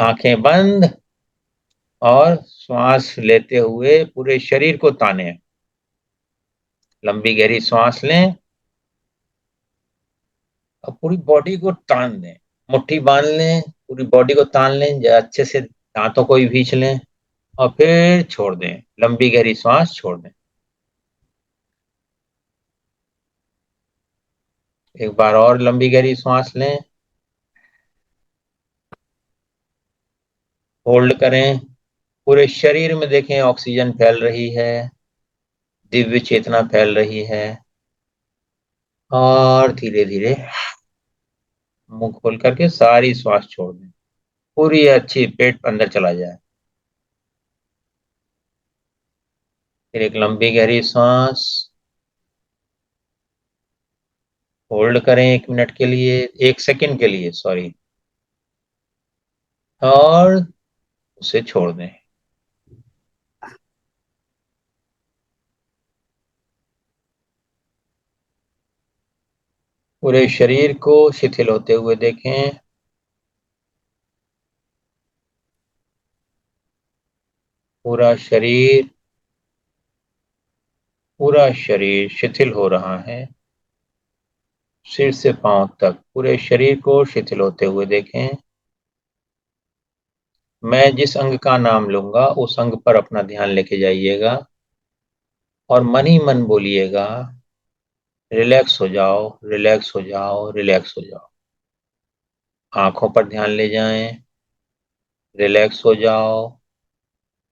आंखें बंद और श्वास लेते हुए पूरे शरीर को ताने। लंबी गहरी श्वास लें और पूरी बॉडी को तान दें। मुट्ठी बांध लें, पूरी बॉडी को तान लें, अच्छे से दांतों को भी भींच लें और फिर छोड़ दें। लंबी गहरी श्वास छोड़ दें। एक बार और लंबी गहरी श्वास लें, होल्ड करें। पूरे शरीर में देखें ऑक्सीजन फैल रही है, दिव्य चेतना फैल रही है। और धीरे धीरे मुंह खोल करके सारी श्वास छोड़ दें। पूरी अच्छी पेट अंदर चला जाए। फिर एक लंबी गहरी सांस होल्ड करें 1 मिनट के लिए, 1 सेकंड के लिए, सॉरी। और उसे छोड़ दें। पूरे शरीर को शिथिल होते हुए देखें। पूरा शरीर पूरा शरीर शिथिल हो रहा है। सिर से पांव तक पूरे शरीर को शिथिल होते हुए देखें। मैं जिस अंग का नाम लूंगा उस अंग पर अपना ध्यान लेके जाइएगा और मन ही मन बोलिएगा, रिलैक्स हो जाओ, रिलैक्स हो जाओ, रिलैक्स हो जाओ। आंखों पर ध्यान ले जाएं, रिलैक्स हो जाओ,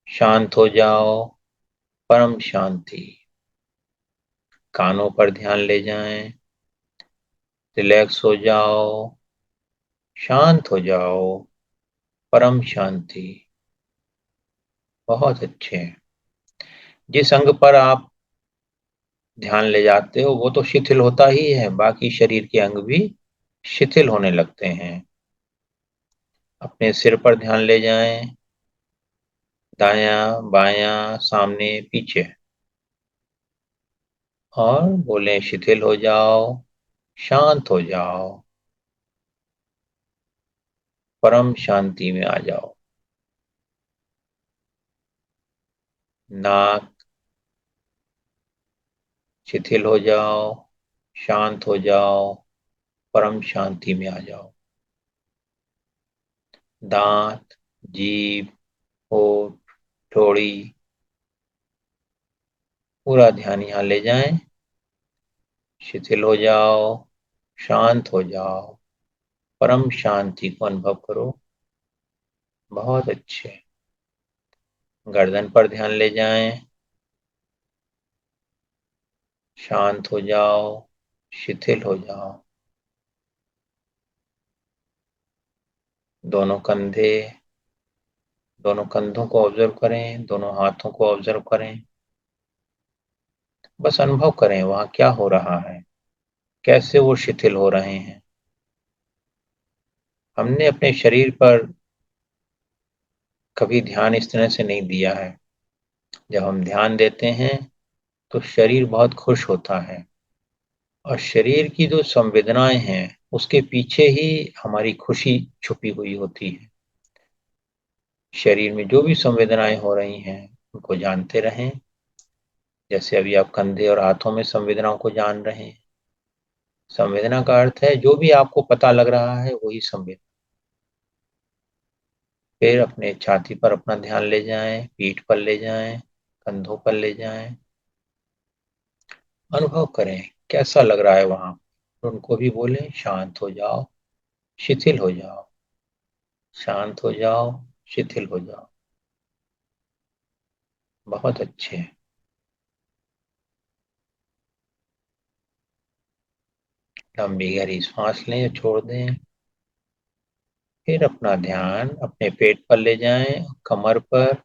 शांत हो जाओ, परम शांति। कानों पर ध्यान ले जाएं, रिलैक्स हो जाओ, शांत हो जाओ, परम शांति। बहुत अच्छे। जिस अंग पर आप ध्यान ले जाते हो वो तो शिथिल होता ही है, बाकी शरीर के अंग भी शिथिल होने लगते हैं। अपने सिर पर ध्यान ले जाएं, दायां बायां सामने पीछे, और बोलें शिथिल हो जाओ, शांत हो जाओ, परम शांति में आ जाओ। नाक शिथिल हो जाओ, शांत हो जाओ, परम शांति में आ जाओ। दांत, जीभ, होठ, थोड़ी, पूरा ध्यान यहाँ ले जाएं। शिथिल हो जाओ, शांत हो जाओ, परम शांति को अनुभव करो। बहुत अच्छे। गर्दन पर ध्यान ले जाएं, शांत हो जाओ, शिथिल हो जाओ। दोनों कंधे, दोनों कंधों को ऑब्जर्व करें, दोनों हाथों को ऑब्जर्व करें। बस अनुभव करें वहां क्या हो रहा है, कैसे वो शिथिल हो रहे हैं। हमने अपने शरीर पर कभी ध्यान इस तरह से नहीं दिया है। जब हम ध्यान देते हैं तो शरीर बहुत खुश होता है, और शरीर की जो संवेदनाएं हैं उसके पीछे ही हमारी खुशी छुपी हुई होती है। शरीर में जो भी संवेदनाएं हो रही हैं उनको जानते रहें। जैसे अभी आप कंधे और हाथों में संवेदनाओं को जान रहे हैं। संवेदना का अर्थ है जो भी आपको पता लग रहा है वही संवेदना। फिर अपने छाती पर अपना ध्यान ले जाएं, पीठ पर ले जाएं, कंधों पर ले जाएं। अनुभव करें कैसा लग रहा है वहां। उनको भी बोलें शांत हो जाओ, शिथिल हो जाओ, शांत हो जाओ, शिथिल हो जाओ। बहुत अच्छे। लंबी गहरी सांस लें, छोड़ दें। फिर अपना ध्यान अपने पेट पर ले जाएं, कमर पर,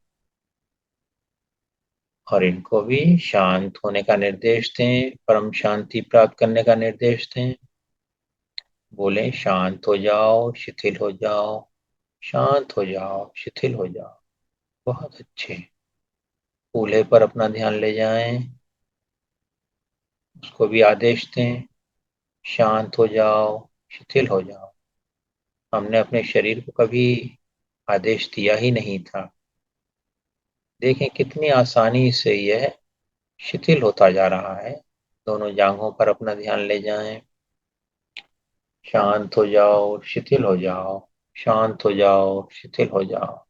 और इनको भी शांत होने का निर्देश दें, परम शांति प्राप्त करने का निर्देश दें। बोलें शांत हो जाओ, शिथिल हो जाओ, शांत हो जाओ, शिथिल हो जाओ। बहुत अच्छे। कूल्हे पर अपना ध्यान ले जाएं, उसको भी आदेश दें, शांत हो जाओ, शिथिल हो जाओ। हमने अपने शरीर को कभी आदेश दिया ही नहीं था। देखें कितनी आसानी से यह शिथिल होता जा रहा है। दोनों जांघों पर अपना ध्यान ले जाएं। शांत हो जाओ, शिथिल हो जाओ। शांत हो जाओ, शिथिल हो जाओ।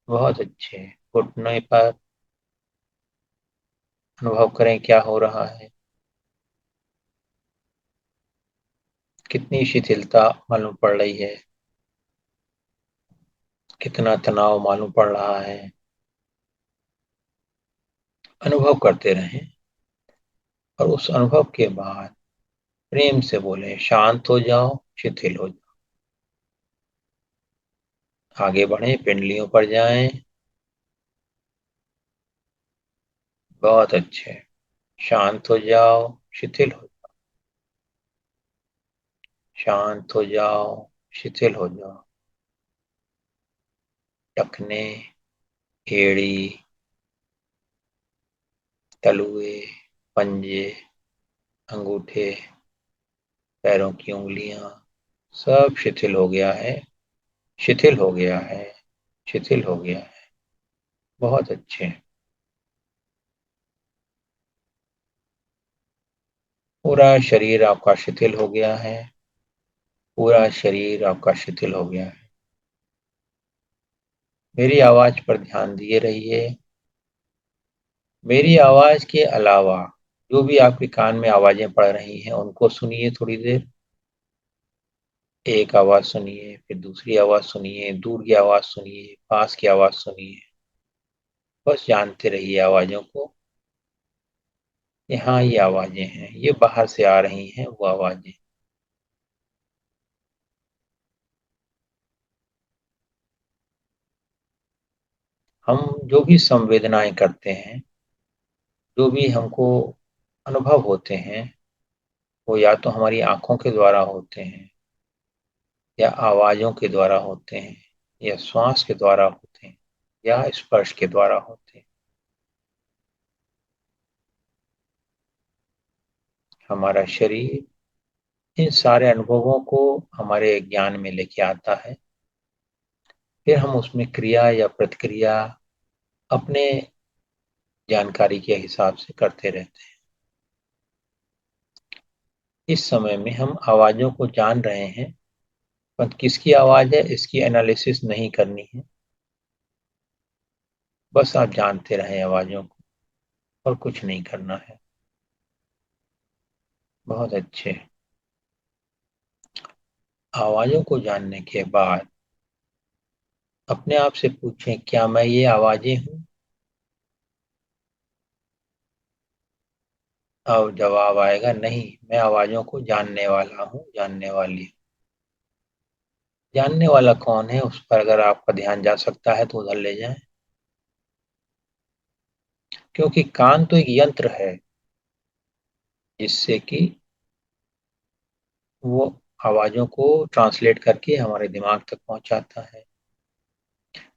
बहुत अच्छे। घुटने पर अनुभव करें क्या हो रहा है। कितनी शिथिलता मालूम पड़ रही है। कितना तनाव मालूम पड़ रहा है। अनुभव करते रहें और उस अनुभव के बाद प्रेम से बोलें, शांत हो जाओ, शिथिल हो जाओ। आगे बढ़ें, पिंडलियों पर जाएं। बहुत अच्छे। शांत हो जाओ, शिथिल हो जाओ। शांत हो जाओ, शिथिल हो जाओ। टखने, एड़ी, तलुए, पंजे, अंगूठे, पैरों की उंगलियां, सब शिथिल हो गया है। शिथिल हो गया है। शिथिल हो गया है। बहुत अच्छे। पूरा शरीर आपका शिथिल हो गया है। पूरा शरीर आपका शिथिल हो गया है। मेरी आवाज पर ध्यान दिए रहिए। मेरी आवाज के अलावा जो भी आपके कान में आवाजें पड़ रही हैं उनको सुनिए थोड़ी देर। एक आवाज सुनिए, फिर दूसरी आवाज सुनिए, दूर की आवाज सुनिए, पास की आवाज सुनिए। बस जानते रहिए आवाजों को। यहाँ ये आवाजें हैं, ये बाहर से आ रही हैं वो आवाजें। हम जो भी संवेदनाएं करते हैं, जो भी हमको अनुभव होते हैं, वो या तो हमारी आंखों के द्वारा होते हैं, या आवाजों के द्वारा होते हैं, या श्वास के द्वारा होते हैं, या स्पर्श के द्वारा होते हैं। हमारा शरीर इन सारे अनुभवों को हमारे ज्ञान में लेके आता है। फिर हम उसमें क्रिया या प्रतिक्रिया अपने जानकारी के हिसाब से करते रहते हैं। इस समय में हम आवाजों को जान रहे हैं, पर किसकी आवाज है इसकी एनालिसिस नहीं करनी है। बस आप जानते रहें आवाजों को, और कुछ नहीं करना है। बहुत अच्छे। आवाजों को जानने के बाद अपने आप से पूछें, क्या मैं ये आवाजें हूँ? अब जवाब आएगा, नहीं, मैं आवाजों को जानने वाला हूँ, जानने वाली हूँ। जानने वाला कौन है उस पर अगर आपका ध्यान जा सकता है तो उधर ले जाएं। क्योंकि कान तो एक यंत्र है जिससे कि वो आवाजों को ट्रांसलेट करके हमारे दिमाग तक पहुंचाता है।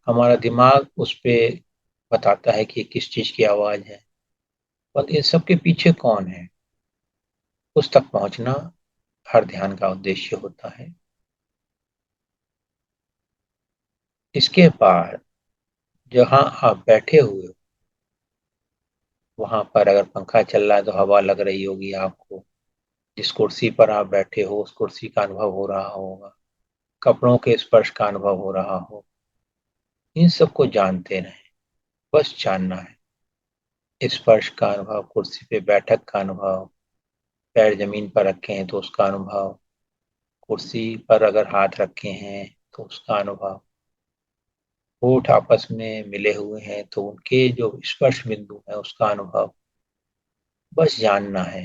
हमारा दिमाग उस पे बताता है कि ये किस चीज की आवाज है। और इन सब के पीछे कौन है, उस तक पहुंचना हर ध्यान का उद्देश्य होता है। इसके बाद जहां आप बैठे हुए हो, वहां पर अगर पंखा चल रहा है तो हवा लग रही होगी आपको। जिस कुर्सी पर आप बैठे हो उस कुर्सी का अनुभव हो रहा होगा। कपड़ों के स्पर्श का अनुभव हो रहा हो। इन सबको जानते रहें। बस जानना है। स्पर्श का अनुभव, कुर्सी पे बैठक का अनुभव, पैर जमीन पर रखे हैं तो उसका अनुभव, कुर्सी पर अगर हाथ रखे हैं तो उसका अनुभव, होठ आपस में मिले हुए हैं तो उनके जो स्पर्श बिंदु है उसका अनुभव। बस जानना है।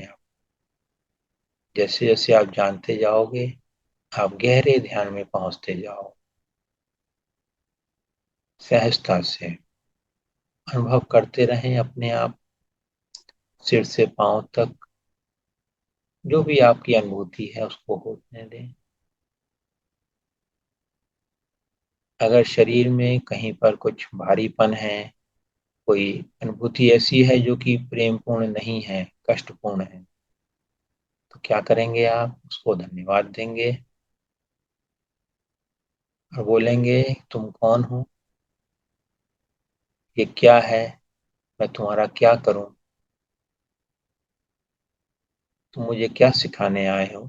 जैसे जैसे आप जानते जाओगे आप गहरे ध्यान में पहुंचते जाओ। सहजता से अनुभव करते रहें अपने आप, सिर से पांव तक जो भी आपकी अनुभूति है उसको होने दें। अगर शरीर में कहीं पर कुछ भारीपन है, कोई अनुभूति ऐसी है जो कि प्रेमपूर्ण नहीं है, कष्टपूर्ण है, तो क्या करेंगे आप? उसको धन्यवाद देंगे। और बोलेंगे, तुम कौन हो, ये क्या है, मैं तुम्हारा क्या करूं, तुम मुझे क्या सिखाने आए हो।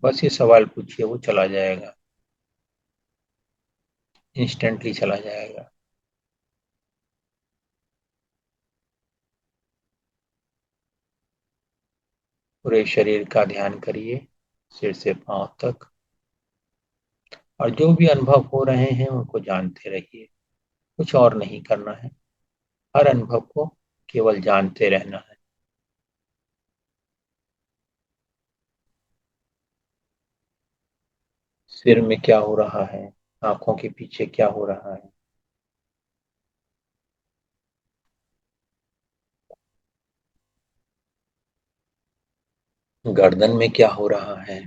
बस ये सवाल पूछिए, वो चला जाएगा, इंस्टेंटली चला जाएगा। पूरे शरीर का ध्यान करिए, सिर से पांव तक, और जो भी अनुभव हो रहे हैं उनको जानते रहिए। कुछ और नहीं करना है, हर अनुभव को केवल जानते रहना है। सिर में क्या हो रहा है, आंखों के पीछे क्या हो रहा है, गर्दन में क्या हो रहा है,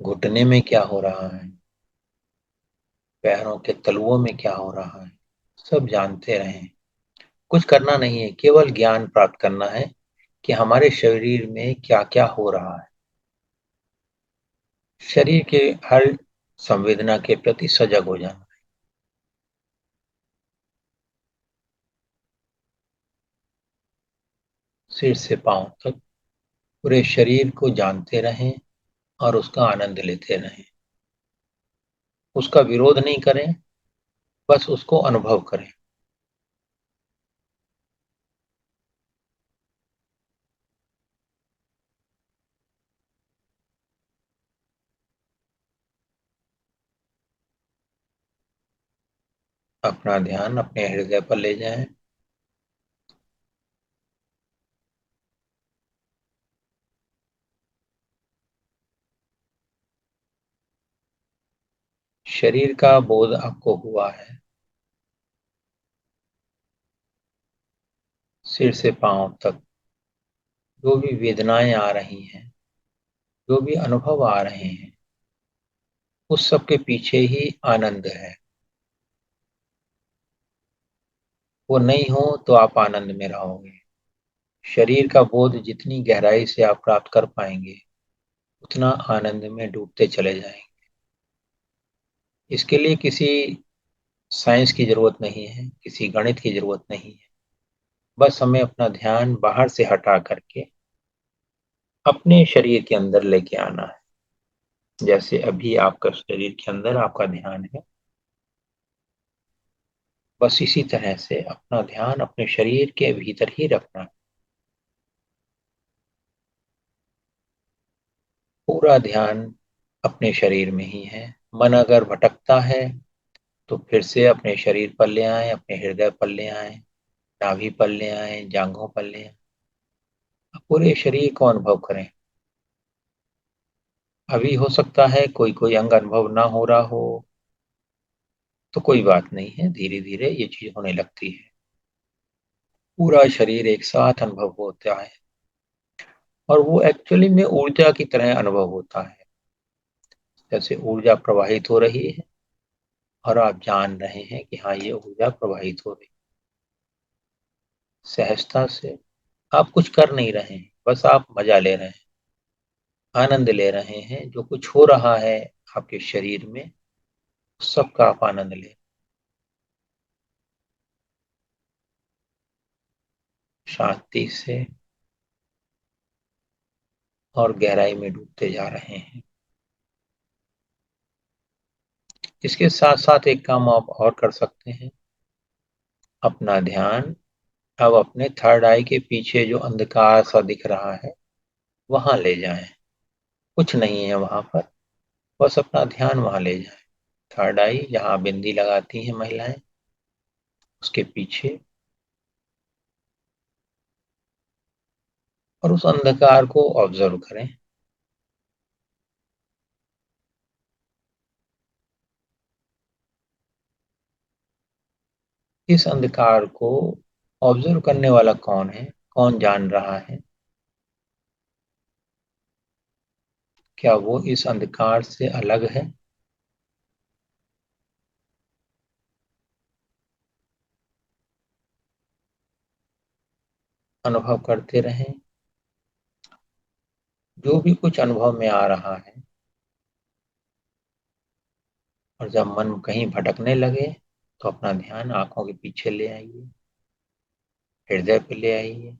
घुटने में क्या हो रहा है, पैरों के तलुओं में क्या हो रहा है, सब जानते रहें। कुछ करना नहीं है, केवल ज्ञान प्राप्त करना है कि हमारे शरीर में क्या क्या हो रहा है। शरीर के हर संवेदना के प्रति सजग हो जाना। सिर से पांव तक पूरे शरीर को जानते रहें और उसका आनंद लेते रहें। उसका विरोध नहीं करें, बस उसको अनुभव करें। अपना ध्यान अपने हृदय पर ले जाएं। शरीर का बोध आपको हुआ है। सिर से पांव तक जो भी वेदनाएं आ रही हैं, जो भी अनुभव आ रहे हैं, उस सब के पीछे ही आनंद है। वो नहीं हो तो आप आनंद में रहोगे। शरीर का बोध जितनी गहराई से आप प्राप्त कर पाएंगे, उतना आनंद में डूबते चले जाएंगे। इसके लिए किसी साइंस की जरूरत नहीं है, किसी गणित की जरूरत नहीं है। बस हमें अपना ध्यान बाहर से हटा करके अपने शरीर के अंदर लेके आना है। जैसे अभी आपका शरीर के अंदर आपका ध्यान है, बस इसी तरह से अपना ध्यान अपने शरीर के भीतर ही रखना है। पूरा ध्यान अपने शरीर में ही है। मन अगर भटकता है तो फिर से अपने शरीर पर ले आए, अपने हृदय पर ले आए, नाभि पर ले आए, जांघों पर ले आए। पूरे शरीर को अनुभव करें। अभी हो सकता है कोई कोई अंग अनुभव ना हो रहा हो, तो कोई बात नहीं है, धीरे धीरे ये चीज होने लगती है। पूरा शरीर एक साथ अनुभव होता है, और वो एक्चुअली में ऊर्जा की तरह अनुभव होता है। जैसे ऊर्जा प्रवाहित हो रही है और आप जान रहे हैं कि हाँ, ये ऊर्जा प्रवाहित हो रही है। सहजता से आप कुछ कर नहीं रहे हैं, बस आप मजा ले रहे हैं, आनंद ले रहे हैं। जो कुछ हो रहा है आपके शरीर में, उस सब का आप आनंद ले, शांति से और गहराई में डूबते जा रहे हैं। इसके साथ साथ एक काम आप और कर सकते हैं। अपना ध्यान अब अपने थर्ड आई के पीछे जो अंधकार सा दिख रहा है, वहां ले जाएं। कुछ नहीं है वहां पर, बस अपना ध्यान वहां ले जाएं। थर्ड आई जहां बिंदी लगाती हैं महिलाएं, उसके पीछे, और उस अंधकार को ऑब्जर्व करें। इस अंधकार को ऑब्जर्व करने वाला कौन है, कौन जान रहा है? क्या वो इस अंधकार से अलग है? अनुभव करते रहें। जो भी कुछ अनुभव में आ रहा है, और जब मन कहीं भटकने लगे तो अपना ध्यान आंखों के पीछे ले आइए, हृदय पे ले आइए,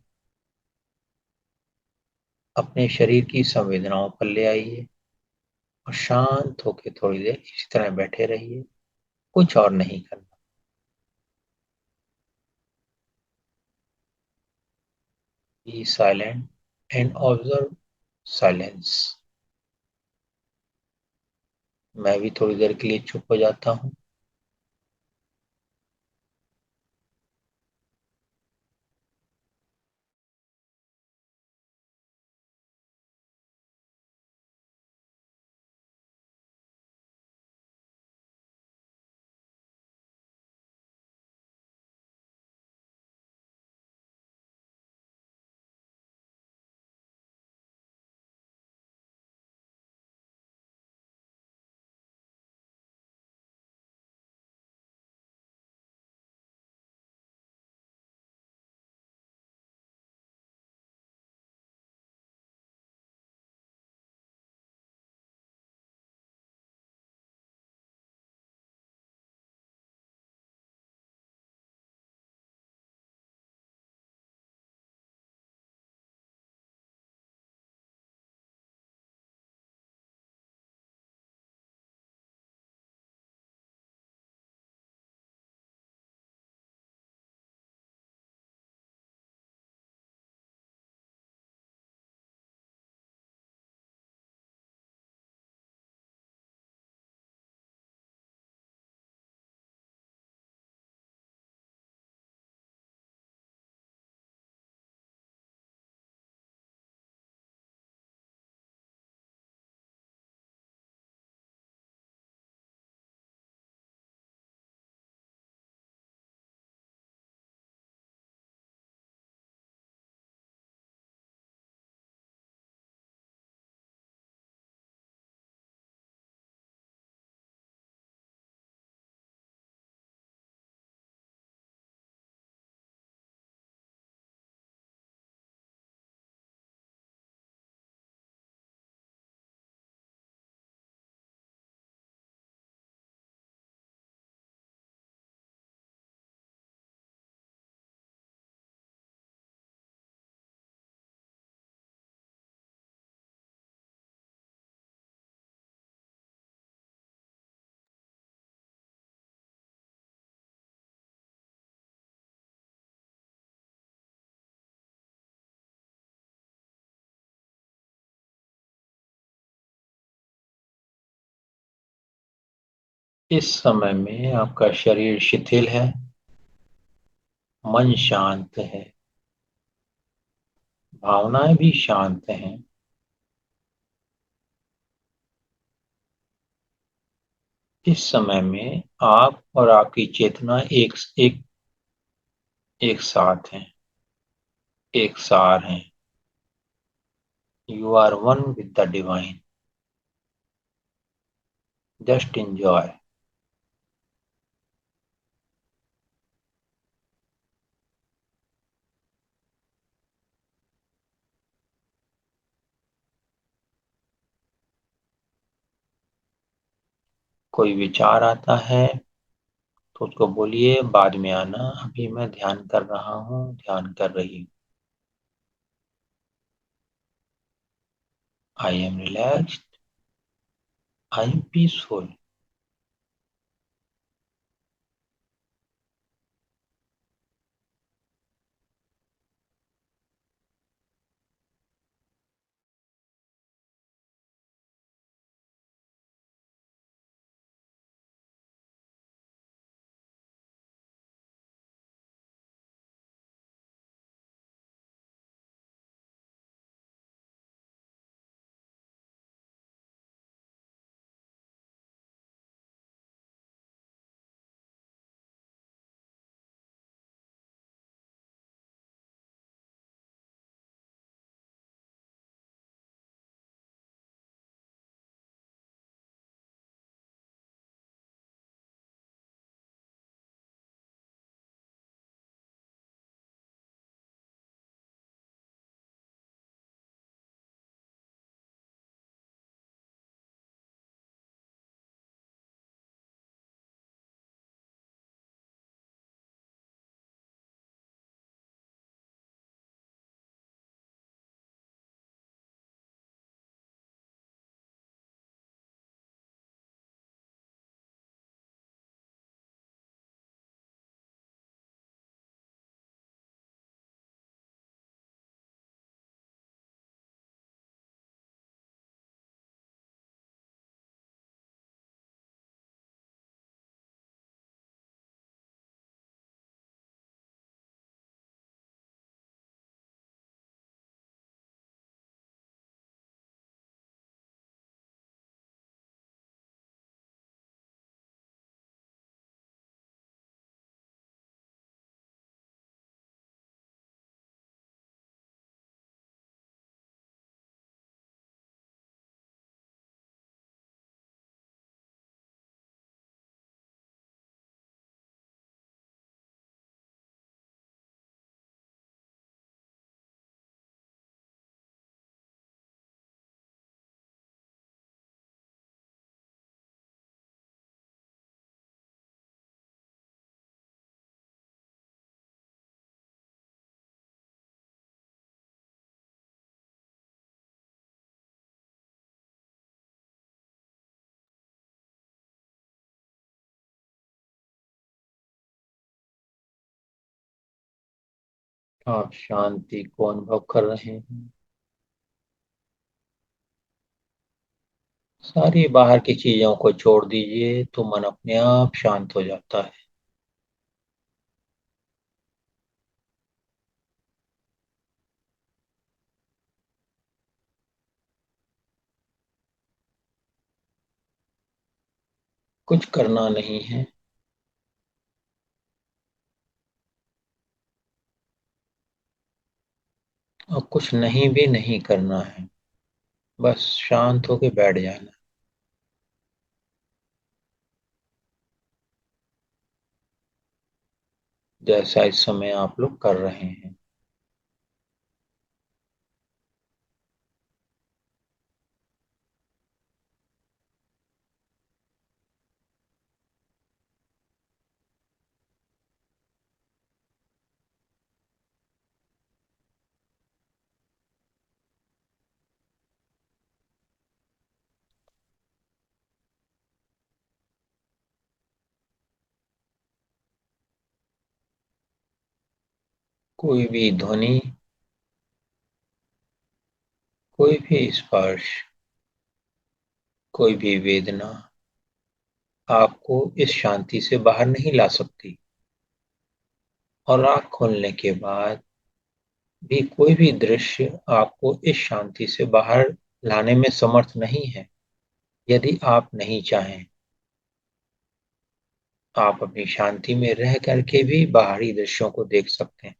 अपने शरीर की संवेदनाओं पर ले आइए और शांत होकर थोड़ी देर इसी तरह बैठे रहिए। कुछ और नहीं करना। Be silent and observe silence. मैं भी थोड़ी देर के लिए चुप हो जाता हूँ। इस समय में आपका शरीर शिथिल है, मन शांत है, भावनाएं भी शांत हैं। इस समय में आप और आपकी चेतना एक एक एक साथ हैं, एक सार हैं। You are one with the divine. Just enjoy. कोई विचार आता है तो उसको बोलिए बाद में आना, अभी मैं ध्यान कर रहा हूँ, ध्यान कर रही हूँ। I am relaxed, I am peaceful. आप शांति को अनुभव कर रहे हैं। सारी बाहर की चीजों को छोड़ दीजिए तो मन अपने आप शांत हो जाता है। कुछ करना नहीं है। और कुछ नहीं भी नहीं करना है। बस शांत होके बैठ जाना, जैसा इस समय आप लोग कर रहे हैं। कोई भी ध्वनि, कोई भी स्पर्श, कोई भी वेदना आपको इस शांति से बाहर नहीं ला सकती। और आँख खोलने के बाद भी कोई भी दृश्य आपको इस शांति से बाहर लाने में समर्थ नहीं है। यदि आप नहीं चाहें, आप अपनी शांति में रह करके भी बाहरी दृश्यों को देख सकते हैं।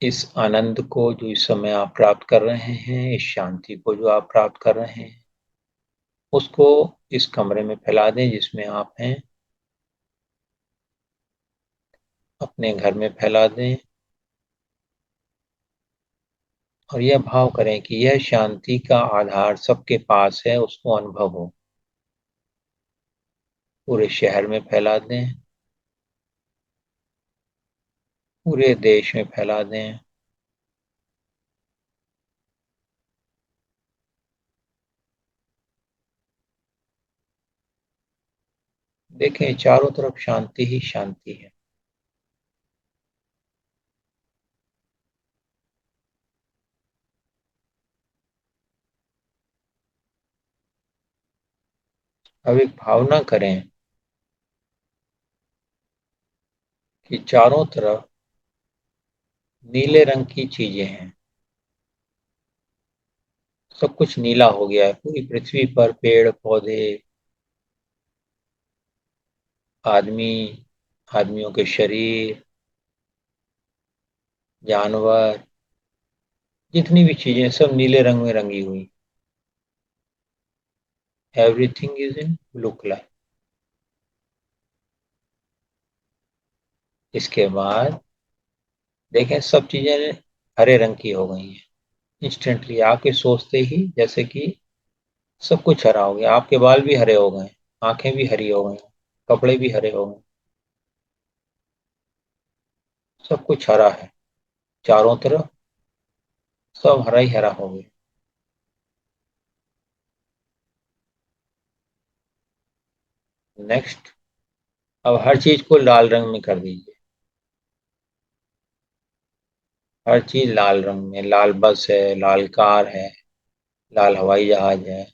इस आनंद को जो इस समय आप प्राप्त कर रहे हैं, इस शांति को जो आप प्राप्त कर रहे हैं, उसको इस कमरे में फैला दें जिसमें आप हैं। अपने घर में फैला दें और यह भाव करें कि यह शांति का आधार सबके पास है, उसको अनुभव हो। पूरे शहर में फैला दें, पूरे देश में फैला दें। देखें, चारों तरफ शांति ही शांति है। अब एक भावना करें कि चारों तरफ नीले रंग की चीजें हैं। सब कुछ नीला हो गया है, पूरी पृथ्वी पर पेड़ पौधे, आदमी, आदमियों के शरीर, जानवर, जितनी भी चीजें सब नीले रंग में रंगी हुई। Everything is in blue colour. इसके बाद देखें, सब चीजें हरे रंग की हो गई हैं। इंस्टेंटली आपके सोचते ही जैसे कि सब कुछ हरा हो गया। आपके बाल भी हरे हो गए, आंखें भी हरी हो गई, कपड़े भी हरे हो गए। सब कुछ हरा है, चारों तरफ सब हरा ही हरा हो गया। नेक्स्ट, अब हर चीज को लाल रंग में कर दीजिए। हर चीज लाल रंग में, लाल बस है, लाल कार है, लाल हवाई जहाज है,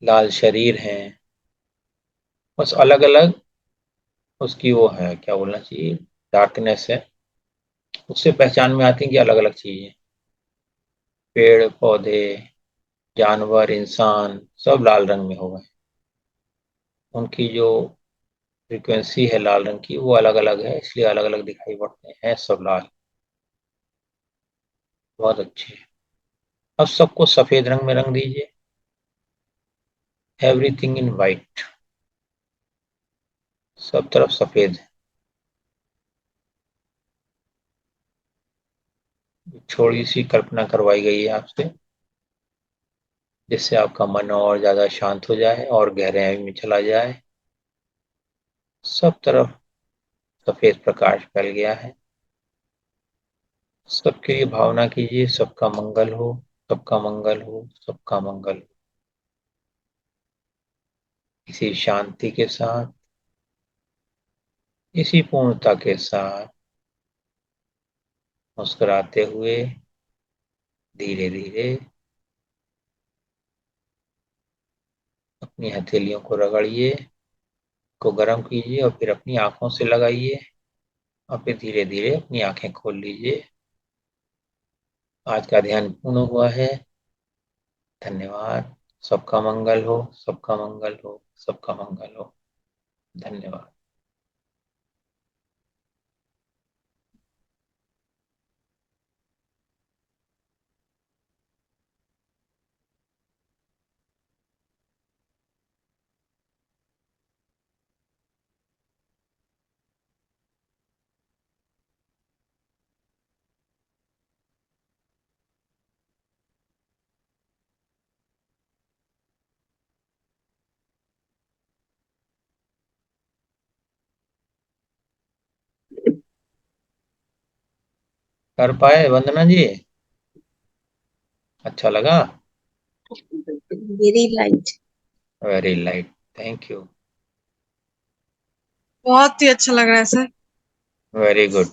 लाल शरीर है। बस अलग अलग उसकी वो है, क्या बोलना चाहिए, डार्कनेस है। उससे पहचान में आती है कि अलग अलग चीजें, पेड़ पौधे, जानवर, इंसान, सब लाल रंग में हो गए। उनकी जो फ्रीक्वेंसी है लाल रंग की, वो अलग अलग है, इसलिए अलग अलग दिखाई पड़ते हैं, सब लाल। बहुत अच्छे। अब सबको सफेद रंग में रंग दीजिए। Everything in white. सब तरफ सफेद है। थोड़ी सी कल्पना करवाई गई है आपसे, जिससे आपका मन और ज्यादा शांत हो जाए और गहराई में चला जाए। सब तरफ सफेद प्रकाश फैल गया है। सबके लिए भावना कीजिए, सबका मंगल हो, सबका मंगल हो, सबका मंगल हो। इसी शांति के साथ, इसी पूर्णता के साथ मुस्कुराते हुए धीरे धीरे अपनी हथेलियों को रगड़िए, को गर्म कीजिए और फिर अपनी आंखों से लगाइए और फिर धीरे धीरे अपनी आंखें खोल लीजिए। आज का ध्यान पूर्ण हुआ है। धन्यवाद। सबका मंगल हो, सबका मंगल हो, सबका मंगल हो। धन्यवाद। कर पाए वंदना जी? अच्छा लगा? Very light. Very light. Thank you. बहुत ही अच्छा लग रहा है सर। Very good.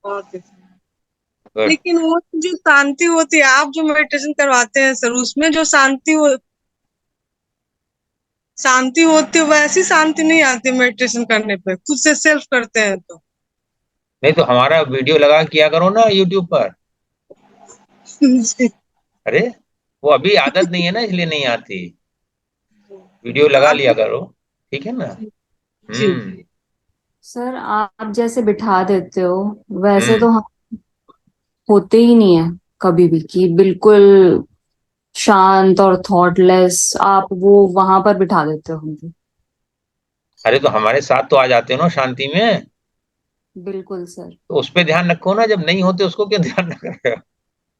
बहुत ही। गुड। लेकिन वो जो शांति होती है, आप जो मेडिटेशन करवाते हैं सर, उसमें जो शांति होती है, वैसी शांति नहीं आती मेडिटेशन करने पे, खुद से सेल्फ करते हैं तो। नहीं तो हमारा वीडियो लगा किया करो ना यूट्यूब पर। जी। अरे वो अभी आदत नहीं है ना, इसलिए नहीं आती। वीडियो लगा लिया आगे। करो। ठीक है ना? जी। हम्म। सर आप जैसे बिठा देते हो वैसे हम्म। तो हम होते ही नहीं है कभी भी कि बिल्कुल शांत और थॉटलेस। आप वो वहां पर बिठा देते हो मुझे। अरे तो हमारे साथ तो आ जाते हो ना शांति में। बिल्कुल सर। तो उस पे ध्यान रखो ना, जब नहीं होते उसको क्यों ध्यान रख रहे हो?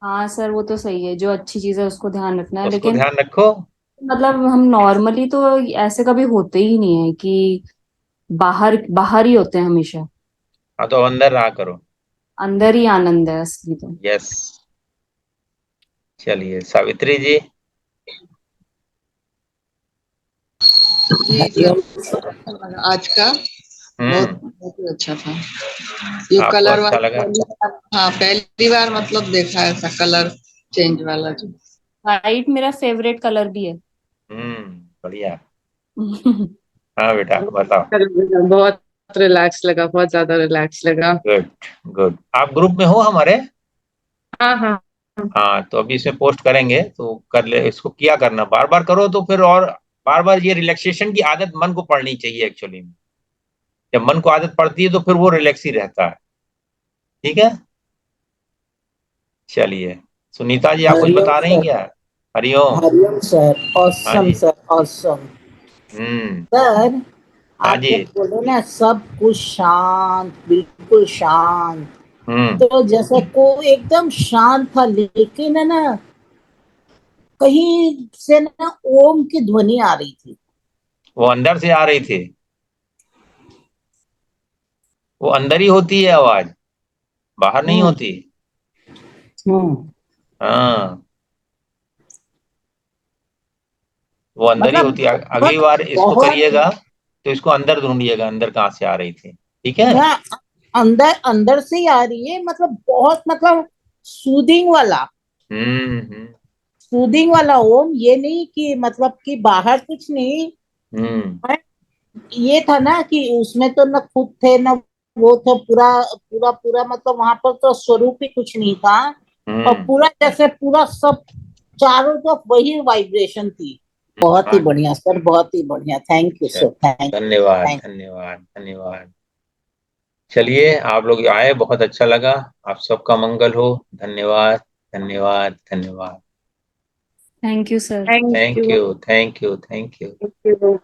हाँ सर, वो तो सही है, जो अच्छी चीज है उसको ध्यान रखना है, उसको लेकिन ध्यान रखो। मतलब हम नॉर्मली तो ऐसे कभी होते ही नहीं है कि बाहर बाहर ही होते हैं हमेशा। हाँ तो अंदर रहा करो। अंदर ही आनंद है असली तो। यस। चलिए सावित्री जी। जी सर, बहुत अच्छा लगा आज का। बहुत हम्म। बहुत ही अच्छा था। ये आपको कलर अच्छा वाला लगा? पहली बार, हाँ पहली बार मतलब देखा है ऐसा कलर चेंज वाला जो। वाइट मेरा फेवरेट कलर भी है। बढ़िया। हाँ बेटा बताओ। बहुत रिलैक्स लगा, बहुत ज्यादा रिलैक्स लगा। गुड। गुड। आप ग्रुप में हो हमारे? हाँ हाँ। हाँ तो अभी इसमें पोस्ट करेंगे तो कर ले, इसको किया करना, बार बार करो तो फिर और बार बार ये रिलैक्सेशन की आदत मन को पड़नी चाहिए एक्चुअली में। जब मन को आदत पड़ती है तो फिर वो रिलैक्स ही रहता है। ठीक है। चलिए सुनीता जी, आप कुछ हरिओम बता रही हैं सर। क्या? हरिओम। हरिओम सर, हाँ ऑसम जी। Sir, awesome. हम्म। सर, हाँ आप जी। जब बोले ना सब कुछ शांत, बिल्कुल शांत, हम्म। तो जैसे को एकदम शांत था, लेकिन है ना कहीं से ना ओम की ध्वनि आ रही थी। वो अंदर से आ रही थी। वो अंदर ही होती है आवाज, बाहर नहीं हम्म। होती। हम्म। हाँ वो अंदर ही मतलब होती है। अगली बहुत बार इसको बहुत करिएगा तो इसको अंदर ढूंढिएगा, अंदर कहाँ से आ रही थी। ठीक है। ना, अंदर अंदर से ही आ रही है, मतलब बहुत, मतलब सूदिंग वाला, हम्म। सूदिंग वाला ओम, ये नहीं कि मतलब कि बाहर कुछ नहीं। हम्म। ये था ना कि उसमें तो न खुद थे न वो थे, पूरा पूरा पूरा, मतलब वहां पर तो स्वरूप ही कुछ नहीं था। और हम्म। पूरा जैसे पूरा सब चारों तरफ वही वाइब्रेशन थी। बहुत ही हाँ। बढ़िया सर, बहुत ही बढ़िया, थैंक यू चल, सर, थैंक धन्यवाद थैंक धन्यवाद धन्यवाद। चलिए आप लोग आए, बहुत अच्छा लगा। आप सबका मंगल हो। धन्यवाद धन्यवाद धन्यवाद। Thank you sir. Thank thank you. You thank you thank you. Thank you.